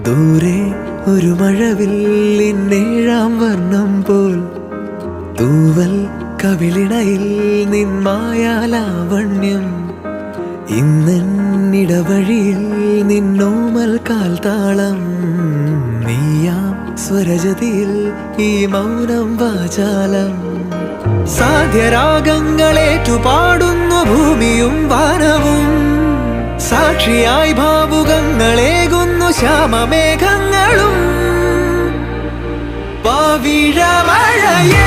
ദൂരെ ഒരു മഴവില്ലിന്നേഴാം വർണ്ണം പോൽ തൂവൽ കവിളിണയിൽ നിന്മായാലാവണ്യം ഇന്നിടവഴിയിൽ നിന്നോമൽ കാൽത്താളം നീയാം സ്വരജതിയിൽ ഈ മൗനം വാചാലം സാധ്യരാഗങ്ങളേറ്റുപാടുന്നു ഭൂമിയും വാനവും സാക്ഷിയായി ഭാവുകങ്ങളേകുന്നു ശ്യാമമേഘങ്ങളും പവിഴമഴയേ